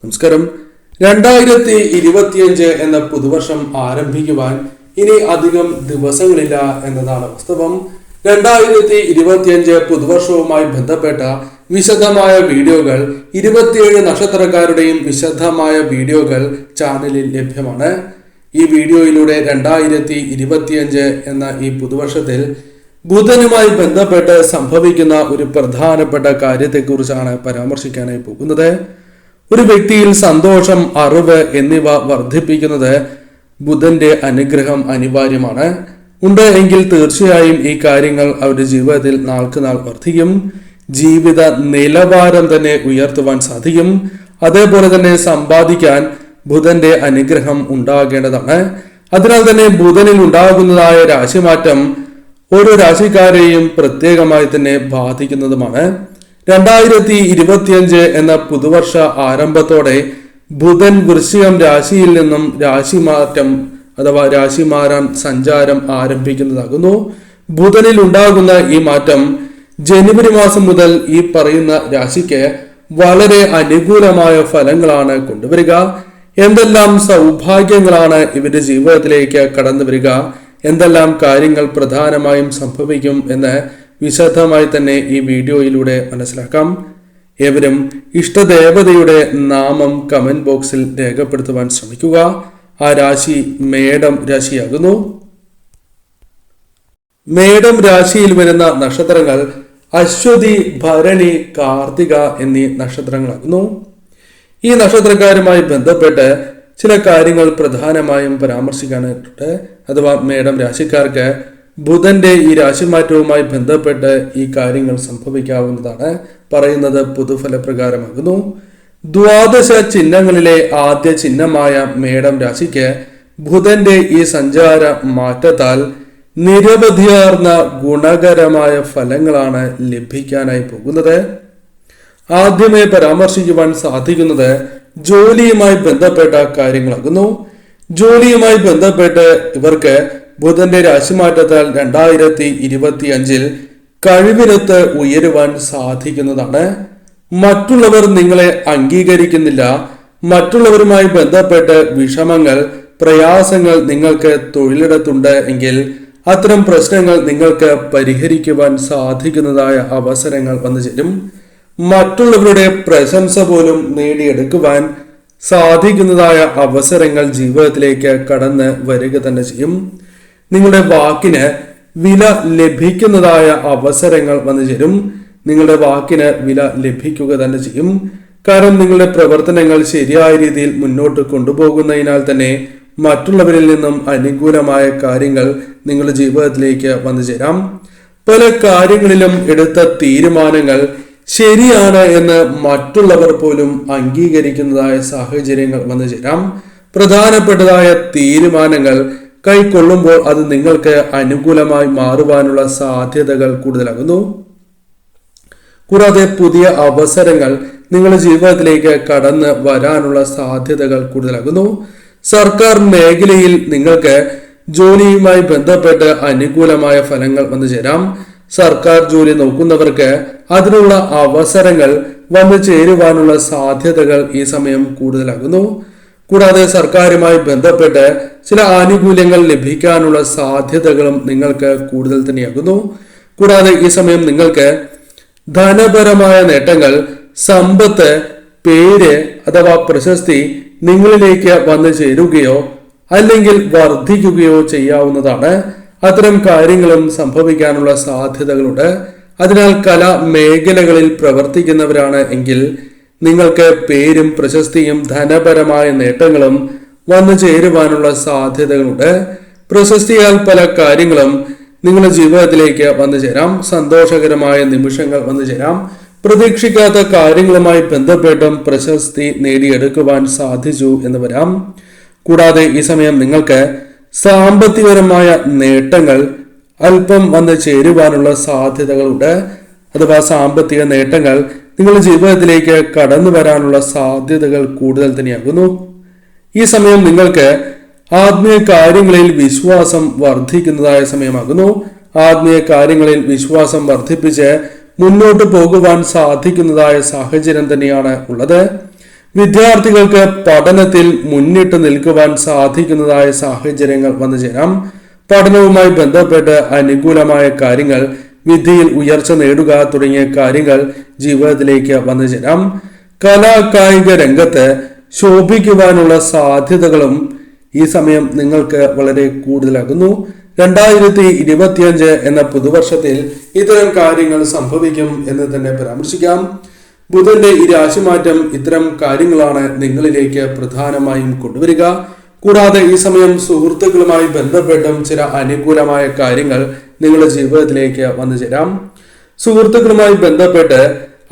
നമസ്കാരം. 2025 എന്ന പുതുവർഷം ആരംഭിക്കുവാൻ ഇനി അധികം ദിവസങ്ങളില്ല എന്നതാണ് വാസ്തവം. 2025 പുതുവർഷവുമായി ബന്ധപ്പെട്ട വിശദമായ വീഡിയോകൾ 27 നക്ഷത്രക്കാരുടെയും വിശദമായ വീഡിയോകൾ ചാനലിൽ ലഭ്യമാണ്. ഈ വീഡിയോയിലൂടെ 2025 എന്ന ഈ പുതുവർഷത്തിൽ ബുധനുമായി ബന്ധപ്പെട്ട് സംഭവിക്കുന്ന ഒരു പ്രധാനപ്പെട്ട കാര്യത്തെക്കുറിച്ചാണ് പരാമർശിക്കാനായി പോകുന്നത്. ഒരു വ്യക്തിയിൽ സന്തോഷം, അറിവ് എന്നിവ വർദ്ധിപ്പിക്കുന്നത് ബുധന്റെ അനുഗ്രഹം അനിവാര്യമാണ്. ഉണ്ട് എങ്കിൽ തീർച്ചയായും ഈ കാര്യങ്ങൾ അവരുടെ ജീവിതത്തിൽ നാൾക്കുനാൾ വർദ്ധിക്കും. ജീവിത നിലവാരം തന്നെ ഉയർത്തുവാൻ സാധിക്കും. അതേപോലെ തന്നെ സമ്പാദിക്കാൻ ബുധന്റെ അനുഗ്രഹം ഉണ്ടാകേണ്ടതാണ്. അതിനാൽ തന്നെ ബുധനിൽ ഉണ്ടാകുന്നതായ രാശിമാറ്റം ഓരോ രാശിക്കാരെയും പ്രത്യേകമായി തന്നെ ബാധിക്കുന്നതുമാണ്. 2025 എന്ന പുതുവർഷ ആരംഭത്തോടെ ബുധൻ വൃശ്ചികം രാശിയിൽ നിന്നും രാശി മാറാൻ സഞ്ചാരം ആരംഭിക്കുന്നതാകുന്നു. ബുധനിൽ ഉണ്ടാകുന്ന ഈ മാറ്റം ജനുവരി മാസം മുതൽ ഈ പറയുന്ന രാശിക്ക് വളരെ അനുകൂലമായ ഫലങ്ങളാണ് കൊണ്ടുവരിക. എന്തെല്ലാം സൗഭാഗ്യങ്ങളാണ് ഇവരുടെ ജീവിതത്തിലേക്ക് കടന്നു വരിക, എന്തെല്ലാം കാര്യങ്ങൾ പ്രധാനമായും സംഭവിക്കും എന്ന് വിശദമായി തന്നെ ഈ വീഡിയോയിലൂടെ മനസ്സിലാക്കാം. ഏവരും ഇഷ്ടദേവതയുടെ നാമം കമന്റ് ബോക്സിൽ രേഖപ്പെടുത്തുവാൻ ശ്രമിക്കുക. ആ രാശി മേടം രാശിയാകുന്നു. മേടം രാശിയിൽ വരുന്ന നക്ഷത്രങ്ങൾ അശ്വതി, ഭരണി, കാർത്തിക എന്നീ നക്ഷത്രങ്ങളാകുന്നു. ഈ നക്ഷത്രക്കാരുമായി ബന്ധപ്പെട്ട് ചില കാര്യങ്ങൾ പ്രധാനമായും പരാമർശിക്കാനായിട്ടുണ്ട്. അഥവാ മേടം രാശിക്കാർക്ക് ബുധന്റെ ഈ രാശിമാറ്റവുമായി ബന്ധപ്പെട്ട് ഈ കാര്യങ്ങൾ സംഭവിക്കാവുന്നതാണ്. പറയുന്നത് പൊതുഫലപ്രകാരമാകുന്നു. ദ്വാദശ ചിഹ്നങ്ങളിലെ ആദ്യ ചിഹ്നമായ മേടം രാശിക്ക് ബുധന്റെ ഈ സഞ്ചാര മാറ്റത്താൽ നിരവധിയാർന്ന ഗുണകരമായ ഫലങ്ങളാണ് ലഭിക്കാനായി പോകുന്നത്. ആദ്യമേ പരാമർശിക്കുവാൻ സാധിക്കുന്നത് ജോലിയുമായി ബന്ധപ്പെട്ട കാര്യങ്ങളാകുന്നു. ജോലിയുമായി ബന്ധപ്പെട്ട് ഇവർക്ക് ബുധന്റെ രാശിമാറ്റത്താൽ 2025 കഴിവിനൊത്ത് ഉയരുവാൻ സാധിക്കുന്നതാണ്. മറ്റുള്ളവർ നിങ്ങളെ അംഗീകരിക്കുന്നില്ല. മറ്റുള്ളവരുമായി ബന്ധപ്പെട്ട് വിഷമങ്ങൾ, പ്രയാസങ്ങൾ നിങ്ങൾക്ക് തൊഴിലിടത്തുണ്ട് എങ്കിൽ അത്തരം പ്രശ്നങ്ങൾ നിങ്ങൾക്ക് പരിഹരിക്കുവാൻ സാധിക്കുന്നതായ അവസരങ്ങൾ വന്നു ചേരും. മറ്റുള്ളവരുടെ പ്രശംസ പോലും നേടിയെടുക്കുവാൻ സാധിക്കുന്നതായ അവസരങ്ങൾ ജീവിതത്തിലേക്ക് കടന്ന് വരിക തന്നെ ചെയ്യും. നിങ്ങളുടെ വാക്കിന് വില ലഭിക്കുന്നതായ അവസരങ്ങൾ വന്നു ചേരും. നിങ്ങളുടെ വാക്കിന് വില ലഭിക്കുക തന്നെ ചെയ്യും. കാരണം നിങ്ങളുടെ പ്രവർത്തനങ്ങൾ ശരിയായ രീതിയിൽ മുന്നോട്ട് കൊണ്ടുപോകുന്നതിനാൽ തന്നെ മറ്റുള്ളവരിൽ നിന്നും അനുകൂലമായ കാര്യങ്ങൾ നിങ്ങളുടെ ജീവിതത്തിലേക്ക് വന്നു ചേരാം. പല കാര്യങ്ങളിലും എടുത്ത തീരുമാനങ്ങൾ ശരിയാണ് എന്ന് മറ്റുള്ളവർ പോലും അംഗീകരിക്കുന്നതായ സാഹചര്യങ്ങൾ വന്നു ചേരാം. പ്രധാനപ്പെട്ടതായ തീരുമാനങ്ങൾ കൈക്കൊള്ളുമ്പോൾ അത് നിങ്ങൾക്ക് അനുകൂലമായി മാറുവാനുള്ള സാധ്യതകൾ കൂടുതലാകുന്നു. കൂടാതെ പുതിയ അവസരങ്ങൾ നിങ്ങളുടെ ജീവിതത്തിലേക്ക് കടന്ന് വരാനുള്ള സാധ്യതകൾ കൂടുതലാകുന്നു. സർക്കാർ മേഖലയിൽ നിങ്ങൾക്ക് ജോലിയുമായി ബന്ധപ്പെട്ട് അനുകൂലമായ ഫലങ്ങൾ വന്നു ചേരാം. സർക്കാർ ജോലി നോക്കുന്നവർക്ക് അതിനുള്ള അവസരങ്ങൾ വന്നു ചേരുവാനുള്ള സാധ്യതകൾ ഈ സമയം കൂടുതലാകുന്നു. കൂടാതെ സർക്കാരുമായി ബന്ധപ്പെട്ട് ചില ആനുകൂല്യങ്ങൾ ലഭിക്കാനുള്ള സാധ്യതകളും നിങ്ങൾക്ക് കൂടുതൽ തന്നെയാകുന്നു. കൂടാതെ ഈ സമയം നിങ്ങൾക്ക് ധനപരമായ നേട്ടങ്ങൾ, സമ്പത്ത്, പേര് അഥവാ പ്രശസ്തി നിങ്ങളിലേക്ക് വന്നു ചേരുകയോ അല്ലെങ്കിൽ വർദ്ധിക്കുകയോ ചെയ്യാവുന്നതാണ്. അത്തരം കാര്യങ്ങളും സംഭവിക്കാനുള്ള സാധ്യതകളുണ്ട്. അതിനാൽ കലാ മേഖലകളിൽ പ്രവർത്തിക്കുന്നവരാണ് എങ്കിൽ നിങ്ങൾക്ക് പേരും പ്രശസ്തിയും ധനപരമായ നേട്ടങ്ങളും വന്നു ചേരുവാനുള്ള സാധ്യതകളുണ്ട്. പ്രശസ്തിയാൽ പല കാര്യങ്ങളും നിങ്ങളുടെ ജീവിതത്തിലേക്ക് വന്നു ചേരാം. സന്തോഷകരമായ നിമിഷങ്ങൾ വന്നു ചേരാം. പ്രതീക്ഷിക്കാത്ത കാര്യങ്ങളുമായി ബന്ധപ്പെട്ടും പ്രശസ്തി നേടിയെടുക്കുവാൻ സാധിച്ചു എന്ന് വരാം. കൂടാതെ ഈ സമയം നിങ്ങൾക്ക് സാമ്പത്തികപരമായ നേട്ടങ്ങൾ അല്പം വന്ന് ചേരുവാനുള്ള സാധ്യതകളുണ്ട്. അഥവാ സാമ്പത്തിക നേട്ടങ്ങൾ നിങ്ങളുടെ ജീവിതത്തിലേക്ക് കടന്നു വരാനുള്ള സാധ്യതകൾ കൂടുതൽ തന്നെയാകുന്നു. ഈ സമയം നിങ്ങൾക്ക് ആത്മീയ കാര്യങ്ങളിൽ വിശ്വാസം വർദ്ധിക്കുന്നതായ സമയമാകുന്നു. ആത്മീയ കാര്യങ്ങളിൽ വിശ്വാസം വർദ്ധിപ്പിച്ച് മുന്നോട്ട് പോകുവാൻ സാധിക്കുന്നതായ സാഹചര്യം തന്നെയാണ് ഉള്ളത്. വിദ്യാർത്ഥികൾക്ക് പഠനത്തിൽ മുന്നിട്ട് നിൽക്കുവാൻ സാധിക്കുന്നതായ സാഹചര്യങ്ങൾ വന്നു ചേരാം. പഠനവുമായി ബന്ധപ്പെട്ട് അനുകൂലമായ കാര്യങ്ങൾ, വിദ്യയിൽ ഉയർച്ച നേടുക തുടങ്ങിയ കാര്യങ്ങൾ ജീവിതത്തിലേക്ക് വന്നു ചേരാം. കലാ കായിക രംഗത്ത് ശോഭിക്കുവാനുള്ള സാധ്യതകളും ഈ സമയം നിങ്ങൾക്ക് വളരെ കൂടുതലാകുന്നു. 2025 എന്ന പുതുവർഷത്തിൽ ഇത്തരം കാര്യങ്ങൾ സംഭവിക്കും എന്ന് തന്നെ പരാമർശിക്കാം. ബുധന്റെ ഈ രാശിമാറ്റം ഇത്തരം കാര്യങ്ങളാണ് നിങ്ങളിലേക്ക് പ്രധാനമായും കൊണ്ടുവരിക. കൂടാതെ ഈ സമയം സുഹൃത്തുക്കളുമായി ബന്ധപ്പെട്ടും ചില അനുകൂലമായ കാര്യങ്ങൾ നിങ്ങളുടെ ജീവിതത്തിലേക്ക് വന്നു ചേരാം. സുഹൃത്തുക്കളുമായി ബന്ധപ്പെട്ട്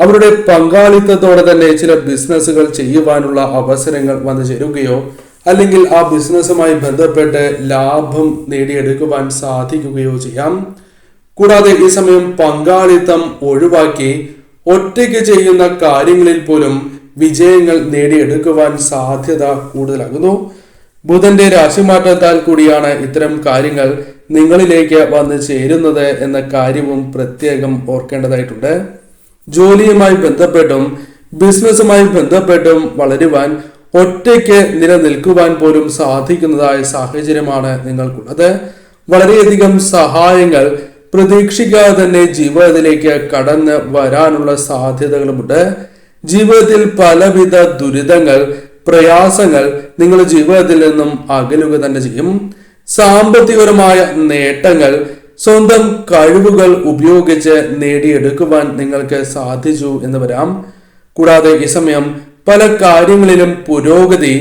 അവരുടെ പങ്കാളിത്തത്തോടെ തന്നെ ചില ബിസിനസ്സുകൾ ചെയ്യുവാനുള്ള അവസരങ്ങൾ വന്നു ചേരുകയോ അല്ലെങ്കിൽ ആ ബിസിനസ്സുമായി ബന്ധപ്പെട്ട് ലാഭം നേടിയെടുക്കുവാൻ സാധിക്കുകയോ ചെയ്യാം. കൂടാതെ ഈ സമയം പങ്കാളിത്തം ഒഴിവാക്കി ഒറ്റയ്ക്ക് ചെയ്യുന്ന കാര്യങ്ങളിൽ പോലും വിജയങ്ങൾ നേടിയെടുക്കുവാൻ സാധ്യത കൂടുതലാകുന്നു. ബുധന്റെ രാശിമാറ്റത്താൽ കൂടിയാണ് ഇത്തരം കാര്യങ്ങൾ നിങ്ങളിലേക്ക് വന്നു ചേരുന്നത് എന്ന കാര്യവും പ്രത്യേകം ഓർക്കേണ്ടതായിട്ടുണ്ട്. ജോലിയുമായി ബന്ധപ്പെട്ടും ബിസിനസ്സുമായി ബന്ധപ്പെട്ടും വളരുവാൻ ഒറ്റയ്ക്ക് നിലനിൽക്കുവാൻ പോലും സാധിക്കുന്നതായ സാഹചര്യമാണ് നിങ്ങൾക്കുള്ളത്. വളരെയധികം സഹായങ്ങൾ പ്രതീക്ഷിക്കാതെ തന്നെ ജീവിതത്തിലേക്ക് കടന്ന് വരാനുള്ള സാധ്യതകളുമുണ്ട്. ജീവിതത്തിൽ പലവിധ ദുരിതങ്ങൾ, പ്രയാസങ്ങൾ നിങ്ങളുടെ ജീവിതത്തിൽ നിന്നും അകലുക തന്നെ ചെയ്യും. സാമ്പത്തികപരമായ നേട്ടങ്ങൾ സ്വന്തം കഴിവുകൾ ഉപയോഗിച്ച് നേടിയെടുക്കുവാൻ നിങ്ങൾക്ക് സാധിച്ചു എന്ന് വരാം. കൂടാതെ ഈ സമയം പല കാര്യങ്ങളിലും പുരോഗതി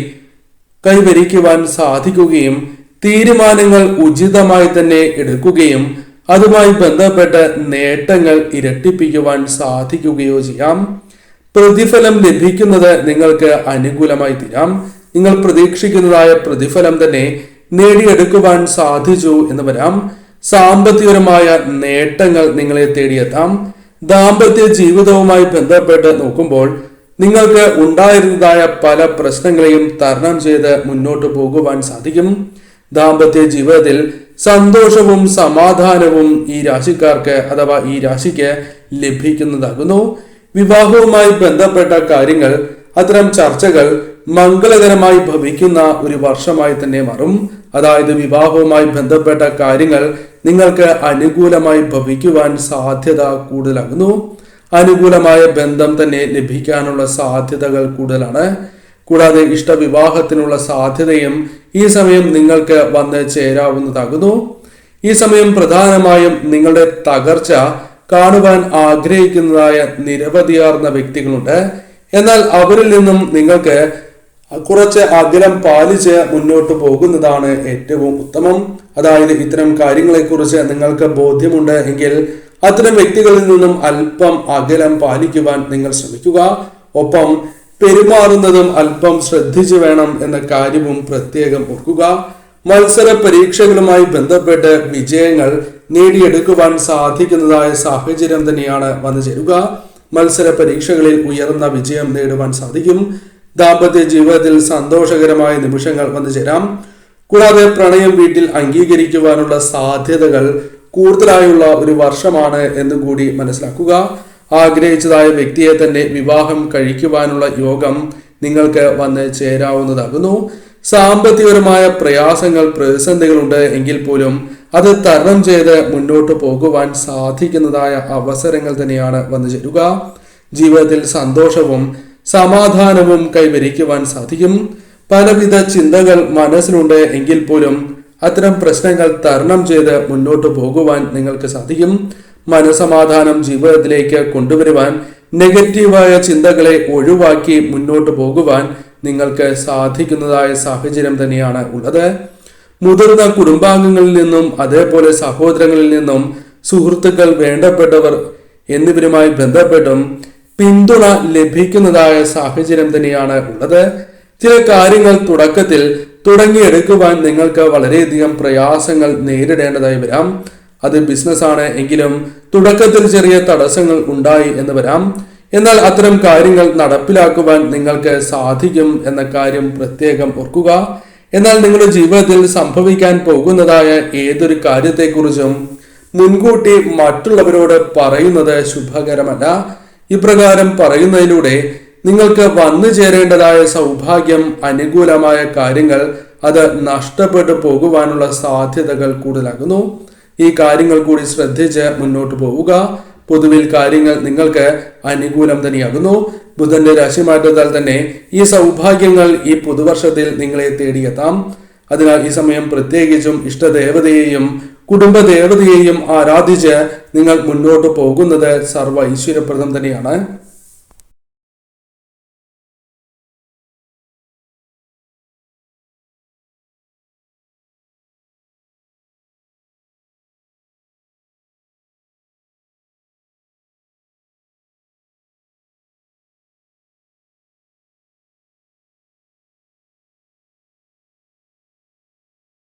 കൈവരിക്കുവാൻ സാധിക്കുകയും തീരുമാനങ്ങൾ ഉചിതമായി തന്നെ എടുക്കുകയും അതുമായി ബന്ധപ്പെട്ട് നേട്ടങ്ങൾ ഇരട്ടിപ്പിക്കുവാൻ സാധിക്കുകയോ ചെയ്യാം. പ്രതിഫലം ലഭിക്കുന്നത് നിങ്ങൾക്ക് അനുകൂലമായി തീരാം. നിങ്ങൾ പ്രതീക്ഷിക്കുന്നതായ പ്രതിഫലം തന്നെ നേടിയെടുക്കുവാൻ സാധിച്ചു എന്ന് വരാം. സാമ്പത്തികപരമായ നേട്ടങ്ങൾ നിങ്ങളെ തേടിയെത്താം. ദാമ്പത്യ ജീവിതവുമായി ബന്ധപ്പെട്ട് നോക്കുമ്പോൾ നിങ്ങൾക്ക് ഉണ്ടായിരുന്നതായ പല പ്രശ്നങ്ങളെയും തരണം ചെയ്ത് മുന്നോട്ട് പോകുവാൻ സാധിക്കും. ദാമ്പത്യ ജീവിതത്തിൽ സന്തോഷവും സമാധാനവും ഈ രാശിക്കാർക്ക് അഥവാ ഈ രാശിക്ക് ലഭിക്കുന്നതാകുന്നു. വിവാഹവുമായി ബന്ധപ്പെട്ട കാര്യങ്ങൾ, അത്തരം ചർച്ചകൾ മംഗളകരമായി ഭവിക്കുന്ന ഒരു വർഷമായി തന്നെ മാറും. അതായത് വിവാഹവുമായി ബന്ധപ്പെട്ട കാര്യങ്ങൾ നിങ്ങൾക്ക് അനുകൂലമായി ഭവിക്കുവാൻ സാധ്യത കൂടുതലാകുന്നു. അനുകൂലമായ ബന്ധം തന്നെ ലഭിക്കാനുള്ള സാധ്യതകൾ കൂടുതലാണ്. കൂടാതെ ഇഷ്ടവിവാഹത്തിനുള്ള സാധ്യതയും ഈ സമയം നിങ്ങൾക്ക് വന്ന് ചേരാവുന്നതാകുന്നു. ഈ സമയം പ്രധാനമായും നിങ്ങളുടെ തകർച്ച കാണുവാൻ ആഗ്രഹിക്കുന്നതായ നിരവധിയാർന്ന വ്യക്തികളുണ്ട്. എന്നാൽ അവരിൽ നിന്നും നിങ്ങൾക്ക് കുറച്ച് അകലം പാലിച്ച് മുന്നോട്ട് പോകുന്നതാണ് ഏറ്റവും ഉത്തമം. അതായത് ഇത്തരം കാര്യങ്ങളെക്കുറിച്ച് നിങ്ങൾക്ക് ബോധ്യമുണ്ട് എങ്കിൽ അത്തരം വ്യക്തികളിൽ നിന്നും അല്പം അകലം പാലിക്കുവാൻ നിങ്ങൾ ശ്രമിക്കുക. ഒപ്പം പെരുമാറുന്നതും അല്പം ശ്രദ്ധിച്ചു വേണം എന്ന കാര്യവും പ്രത്യേകം ഓർക്കുക. മത്സര പരീക്ഷകളുമായി ബന്ധപ്പെട്ട് വിജയങ്ങൾ നേടിയെടുക്കുവാൻ സാധിക്കുന്നതായ സാഹചര്യം തന്നെയാണ് വന്നു ചേരുക. മത്സര പരീക്ഷകളിൽ ഉയർന്ന വിജയം നേടുവാൻ സാധിക്കും. ദാമ്പത്യ ജീവിതത്തിൽ സന്തോഷകരമായ നിമിഷങ്ങൾ വന്നു ചേരാം. കൂടാതെ പ്രണയം വീട്ടിൽ അംഗീകരിക്കുവാനുള്ള സാധ്യതകൾ കൂടുതലായുള്ള ഒരു വർഷമാണ് എന്നും കൂടി മനസ്സിലാക്കുക. ആഗ്രഹിച്ചതായ വ്യക്തിയെ തന്നെ വിവാഹം കഴിക്കുവാനുള്ള യോഗം നിങ്ങൾക്ക് വന്ന് ചേരാവുന്നതാകുന്നു. സാമ്പത്തികപരമായ പ്രയാസങ്ങൾ, പ്രതിസന്ധികളുണ്ട് എങ്കിൽ പോലും അത് തരണം ചെയ്ത് മുന്നോട്ട് പോകുവാൻ സാധിക്കുന്നതായ അവസരങ്ങൾ തന്നെയാണ് വന്നു ചേരുക. ജീവിതത്തിൽ സന്തോഷവും സമാധാനവും കൈവരിക്കുവാൻ സാധിക്കും. പലവിധ ചിന്തകൾ മനസ്സിലുണ്ട് എങ്കിൽ പോലും അത്തരം പ്രശ്നങ്ങൾ തരണം ചെയ്ത് മുന്നോട്ട് പോകുവാൻ നിങ്ങൾക്ക് സാധിക്കും. മനസമാധാനം ജീവിതത്തിലേക്ക് കൊണ്ടുവരുവാൻ നെഗറ്റീവായ ചിന്തകളെ ഒഴിവാക്കി മുന്നോട്ട് പോകുവാൻ നിങ്ങൾക്ക് സാധിക്കുന്നതായ സാഹചര്യം തന്നെയാണ് ഉള്ളത്. മുതിർന്ന കുടുംബാംഗങ്ങളിൽ നിന്നും അതേപോലെ സഹോദരങ്ങളിൽ നിന്നും സുഹൃത്തുക്കൾ, വേണ്ടപ്പെട്ടവർ എന്നിവരുമായി ബന്ധപ്പെട്ടും പിന്തുണ ലഭിക്കുന്നതായ സാഹചര്യം തന്നെയാണ് ഉള്ളത്. ചില കാര്യങ്ങൾ തുടക്കത്തിൽ തുടങ്ങിയെടുക്കുവാൻ നിങ്ങൾക്ക് വളരെയധികം പ്രയാസങ്ങൾ നേരിടേണ്ടതായി വരാം. അത് ബിസിനസ് ആണ് എങ്കിലും തുടക്കത്തിൽ ചെറിയ തടസ്സങ്ങൾ ഉണ്ടായി എന്ന് വരാം. എന്നാൽ അത്തരം കാര്യങ്ങൾ നടപ്പിലാക്കുവാൻ നിങ്ങൾക്ക് സാധിക്കും എന്ന കാര്യം പ്രത്യേകം ഓർക്കുക. എന്നാൽ നിങ്ങളുടെ ജീവിതത്തിൽ സംഭവിക്കാൻ പോകുന്നതായ ഏതൊരു കാര്യത്തെക്കുറിച്ചും മുൻകൂട്ടി മറ്റുള്ളവരോട് പറയുന്നത് ശുഭകരമല്ല. ഇപ്രകാരം പറയുന്നതിലൂടെ നിങ്ങൾക്ക് വന്നു ചേരേണ്ടതായ സൗഭാഗ്യം, അനുകൂലമായ കാര്യങ്ങൾ അത് നഷ്ടപ്പെട്ടു പോകുവാനുള്ള സാധ്യതകൾ കൂടുതലാകുന്നു. ഈ കാര്യങ്ങൾ കൂടി ശ്രദ്ധിച്ച് മുന്നോട്ട് പോവുക. പൊതുവിൽ കാര്യങ്ങൾ നിങ്ങൾക്ക് അനുകൂലം തന്നെയാകുന്നു. ബുധന്റെ രാശിമാറ്റത്താൽ തന്നെ ഈ സൗഭാഗ്യങ്ങൾ ഈ പുതുവർഷത്തിൽ നിങ്ങളെ തേടിയെത്താം. അതിനാൽ ഈ സമയം പ്രത്യേകിച്ചും ഇഷ്ടദേവതയെയും കുടുംബദേവതയെയും ആരാധിച്ച് നിങ്ങൾ മുന്നോട്ട് പോകുന്നത് സർവ്വ ഐശ്വര്യപ്രദം തന്നെയാണ്.